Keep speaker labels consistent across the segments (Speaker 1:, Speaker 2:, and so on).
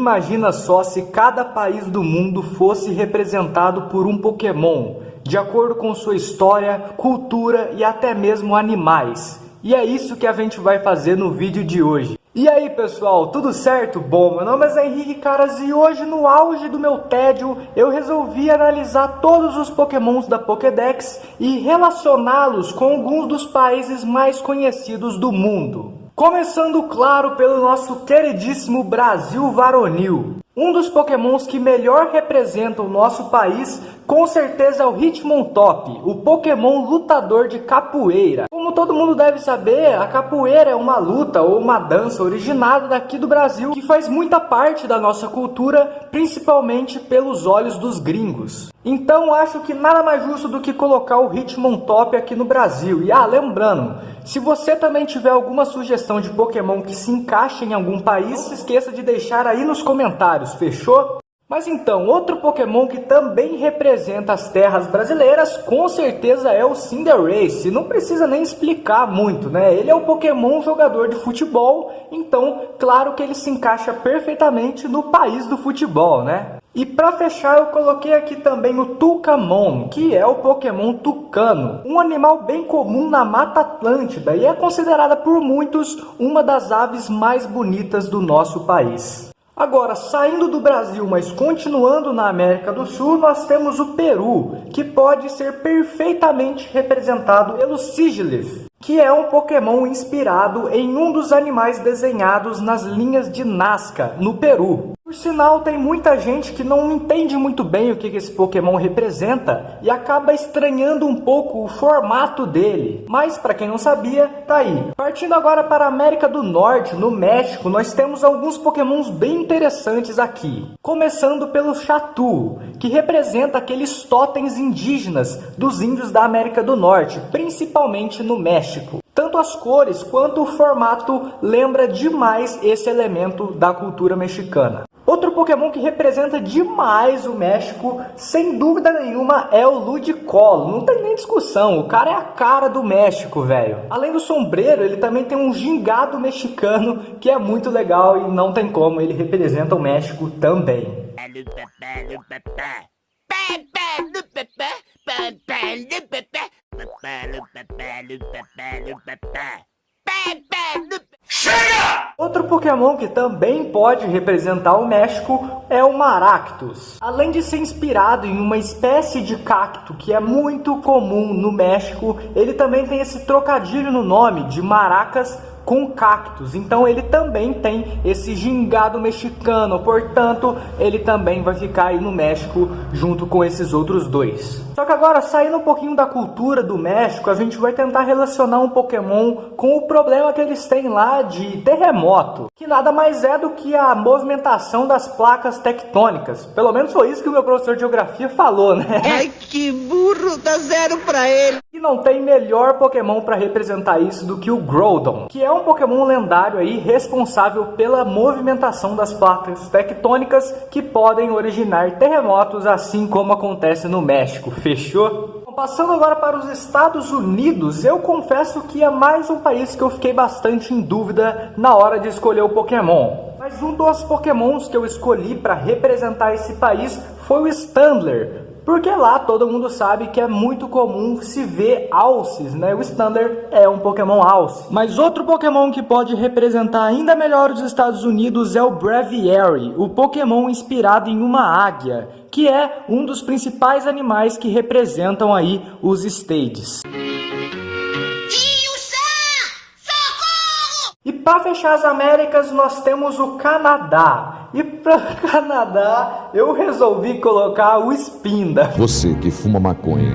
Speaker 1: Imagina só se cada país do mundo fosse representado por um Pokémon, de acordo com sua história, cultura e até mesmo animais. E é isso que a gente vai fazer no vídeo de hoje. E aí pessoal, tudo certo? Bom, meu nome é Henrique Caras e hoje, no auge do meu tédio, eu resolvi analisar todos os Pokémons da Pokédex e relacioná-los com alguns dos países mais conhecidos do mundo. Começando, claro, pelo nosso queridíssimo Brasil varonil. Um dos Pokémons que melhor representa o nosso país, com certeza é o Hitmontop, o Pokémon lutador de capoeira. Como todo mundo deve saber, a capoeira é uma luta ou uma dança originada daqui do Brasil, que faz muita parte da nossa cultura, principalmente pelos olhos dos gringos. Então acho que nada mais justo do que colocar o Hitmontop aqui no Brasil. E lembrando, se você também tiver alguma sugestão de Pokémon que se encaixe em algum país, não se esqueça de deixar aí nos comentários, fechou? Mas então, outro Pokémon que também representa as terras brasileiras, com certeza é o Cinderace. Não precisa nem explicar muito, né? Ele é o Pokémon jogador de futebol, então claro que ele se encaixa perfeitamente no país do futebol, né? E para fechar, eu coloquei aqui também o Tucamon, que é o Pokémon tucano, um animal bem comum na Mata Atlântida e é considerada por muitos uma das aves mais bonitas do nosso país. Agora, saindo do Brasil, mas continuando na América do Sul, nós temos o Peru, que pode ser perfeitamente representado pelo Sigilyph, que é um Pokémon inspirado em um dos animais desenhados nas linhas de Nazca, no Peru. Por sinal, tem muita gente que não entende muito bem o que esse Pokémon representa e acaba estranhando um pouco o formato dele. Mas, para quem não sabia, tá aí. Partindo agora para a América do Norte, no México, nós temos alguns Pokémons bem interessantes aqui. Começando pelo Xatu, que representa aqueles totens indígenas dos índios da América do Norte, principalmente no México. Tanto as cores quanto o formato lembra demais esse elemento da cultura mexicana. Outro Pokémon que representa demais o México, sem dúvida nenhuma, é o Ludicolo. Não tem nem discussão, o cara é a cara do México, velho. Além do sombreiro, ele também tem um gingado mexicano que é muito legal e não tem como, ele representa o México também. Chega! Outro Pokémon que também pode representar o México é o Maractus. Além de ser inspirado em uma espécie de cacto que é muito comum no México, ele também tem esse trocadilho no nome de maracas com cactos, então ele também tem esse gingado mexicano, portanto ele também vai ficar aí no México junto com esses outros dois. Só que agora, saindo um pouquinho da cultura do México, a gente vai tentar relacionar um Pokémon com o problema que eles têm lá de terremoto, que nada mais é do que a movimentação das placas tectônicas. Pelo menos foi isso que o meu professor de geografia falou, né?
Speaker 2: Ai, que burro, dá 0 pra ele.
Speaker 1: E não tem melhor Pokémon para representar isso do que o Groudon, que é um Pokémon lendário aí responsável pela movimentação das placas tectônicas que podem originar terremotos, assim como acontece no México. Fechou? Passando agora para os Estados Unidos, eu confesso que é mais um país que eu fiquei bastante em dúvida na hora de escolher o Pokémon. Mas um dos Pokémons que eu escolhi para representar esse país foi o Stantler, porque lá todo mundo sabe que é muito comum se ver alces, né? O Stantler é um Pokémon alce. Mas outro Pokémon que pode representar ainda melhor os Estados Unidos é o Braviary, o Pokémon inspirado em uma águia, que é um dos principais animais que representam aí os States. E para fechar as Américas, nós temos o Canadá. E para o Canadá, eu resolvi colocar o Spinda.
Speaker 3: Você que fuma maconha,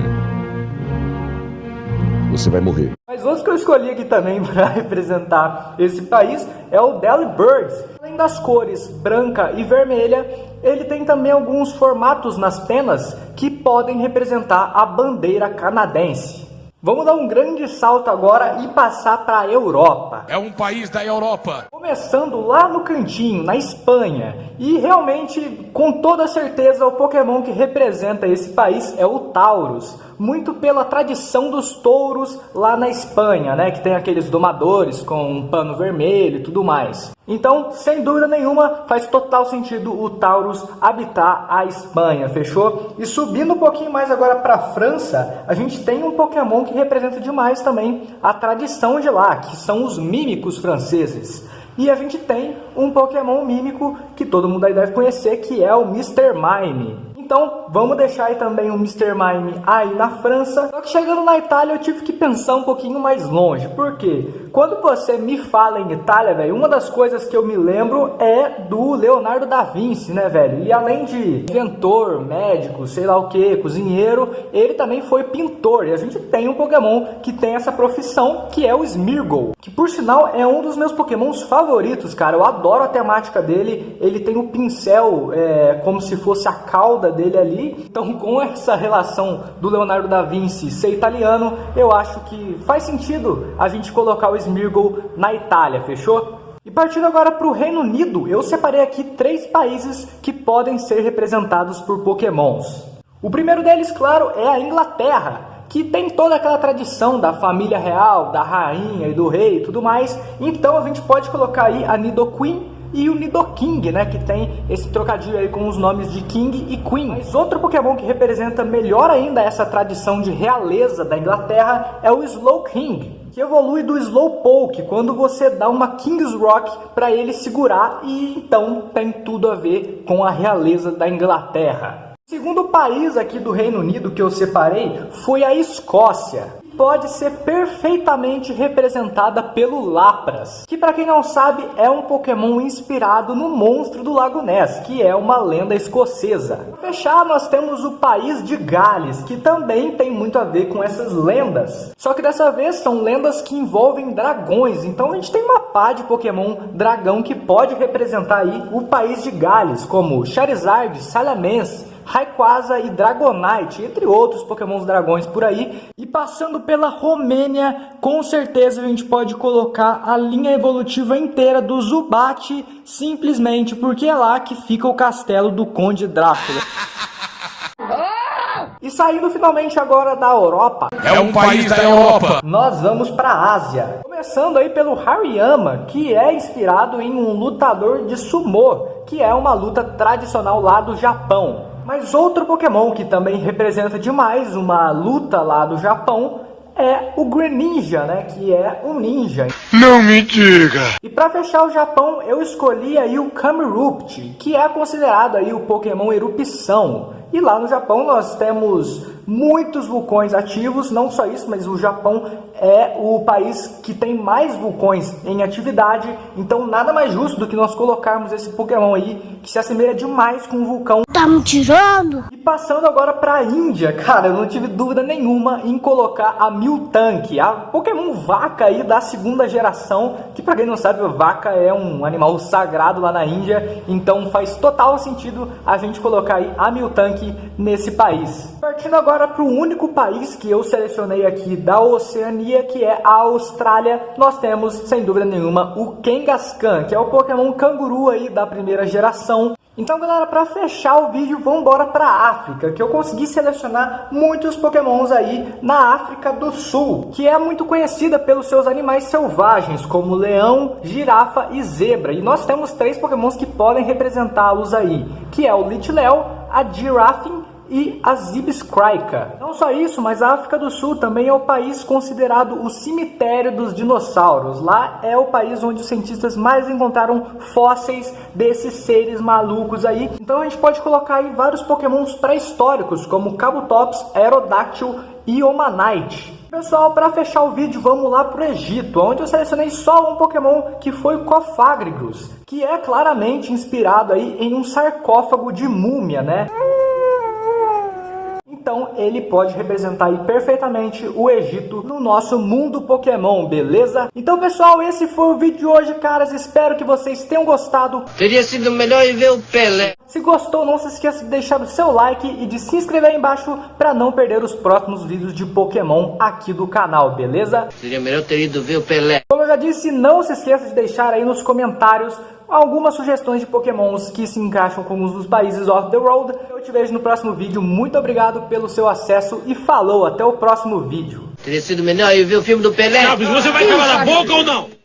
Speaker 3: você vai morrer.
Speaker 1: Mas outro que eu escolhi aqui também para representar esse país é o Delibird. Além das cores branca e vermelha, ele tem também alguns formatos nas penas que podem representar a bandeira canadense. Vamos dar um grande salto agora e passar para a Europa.
Speaker 4: É um país da Europa.
Speaker 1: Começando lá no cantinho, na Espanha. E realmente, com toda certeza, o Pokémon que representa esse país é o Taurus. Muito pela tradição dos touros lá na Espanha, né? Que tem aqueles domadores com um pano vermelho e tudo mais. Então, sem dúvida nenhuma, faz total sentido o Taurus habitar a Espanha, fechou? E subindo um pouquinho mais agora para a França, a gente tem um Pokémon que representa demais também a tradição de lá, que são os mímicos franceses. E a gente tem um Pokémon mímico que todo mundo aí deve conhecer, que é o Mr. Mime. Então, vamos deixar aí também o Mr. Mime aí na França. Só que chegando na Itália eu tive que pensar um pouquinho mais longe. Por quê? Quando você me fala em Itália, velho, uma das coisas que eu me lembro é do Leonardo da Vinci, né, velho? E além de inventor, médico, sei lá o que, cozinheiro, ele também foi pintor. E a gente tem um Pokémon que tem essa profissão, que é o Smeargle. Que, por sinal, é um dos meus Pokémons favoritos, cara. Eu adoro a temática dele. Ele tem o pincel como se fosse a cauda dele ali. Então, com essa relação do Leonardo da Vinci ser italiano, eu acho que faz sentido a gente colocar o Smeargle na Itália, fechou? E partindo agora para o Reino Unido, eu separei aqui 3 países que podem ser representados por Pokémons. O primeiro deles, claro, é a Inglaterra, que tem toda aquela tradição da família real, da rainha e do rei e tudo mais. Então a gente pode colocar aí a Nidoqueen e o Nidoking, né, que tem esse trocadilho aí com os nomes de King e Queen. Mas outro Pokémon que representa melhor ainda essa tradição de realeza da Inglaterra é o Slowking, que evolui do Slowpoke quando você dá uma King's Rock para ele segurar, e então tem tudo a ver com a realeza da Inglaterra. O segundo país aqui do Reino Unido que eu separei foi a Escócia. Pode ser perfeitamente representada pelo Lapras, que, para quem não sabe, é um Pokémon inspirado no monstro do Lago Ness, que é uma lenda escocesa. Para fechar, nós temos o país de Gales, que também tem muito a ver com essas lendas. Só que dessa vez são lendas que envolvem dragões, então a gente tem uma pá de Pokémon dragão que pode representar aí o país de Gales, como Charizard, Salamence, Rayquaza e Dragonite, entre outros Pokémons dragões por aí. E passando pela Romênia, com certeza a gente pode colocar a linha evolutiva inteira do Zubat, simplesmente porque é lá que fica o castelo do Conde Drácula. E saindo finalmente agora da Europa,
Speaker 4: é um país da Europa,
Speaker 1: nós vamos para a Ásia. Começando aí pelo Hariyama, que é inspirado em um lutador de sumô, que é uma luta tradicional lá do Japão. Mas outro Pokémon que também representa demais uma luta lá do Japão é o Greninja, né? Que é um ninja.
Speaker 4: Não me diga!
Speaker 1: E para fechar o Japão, eu escolhi aí o Camerupt, que é considerado aí o Pokémon erupção. E lá no Japão nós temos muitos vulcões ativos, não só isso, mas o Japão é o país que tem mais vulcões em atividade, então nada mais justo do que nós colocarmos esse Pokémon aí, que se assemelha demais com um vulcão.
Speaker 5: Tá me tirando?
Speaker 1: E passando agora para a Índia, cara, eu não tive dúvida nenhuma em colocar a Miltank, a Pokémon vaca aí da segunda geração, que para quem não sabe, a vaca é um animal sagrado lá na Índia, então faz total sentido a gente colocar aí a Miltank nesse país. Partindo agora para o único país que eu selecionei aqui da Oceania, que é a Austrália, nós temos, sem dúvida nenhuma, o Kangaskhan, que é o Pokémon canguru aí da primeira geração. Então, galera, para fechar o vídeo, vamos embora para a África, que eu consegui selecionar muitos Pokémons aí na África do Sul, que é muito conhecida pelos seus animais selvagens, como leão, girafa e zebra. E nós temos 3 Pokémons que podem representá-los aí, que é o Litleo, a Giraffing e a Zebstrika. Não só isso, mas a África do Sul também é o país considerado o cemitério dos dinossauros. Lá é o país onde os cientistas mais encontraram fósseis desses seres malucos aí. Então a gente pode colocar aí vários Pokémons pré-históricos, como Kabutops, Aerodactyl e Omanite. Pessoal, para fechar o vídeo, vamos lá para o Egito, onde eu selecionei só um Pokémon, que foi o Cofagrigus, que é claramente inspirado aí em um sarcófago de múmia, né? Então ele pode representar aí perfeitamente o Egito no nosso mundo Pokémon, beleza? Então, pessoal, esse foi o vídeo de hoje, caras. Espero que vocês tenham gostado.
Speaker 2: Teria sido melhor ir ver o Pelé.
Speaker 1: Se gostou, não se esqueça de deixar o seu like e de se inscrever aí embaixo para não perder os próximos vídeos de Pokémon aqui do canal, beleza?
Speaker 2: Seria melhor ter ido ver o Pelé.
Speaker 1: Como eu já disse, não se esqueça de deixar aí nos comentários algumas sugestões de Pokémons que se encaixam com os dos países off the road. Eu te vejo no próximo vídeo. Muito obrigado pelo seu acesso e falou, até o próximo vídeo.
Speaker 2: Teria sido melhor ir ver o filme do Pelé.
Speaker 4: Você vai calar a boca ou não?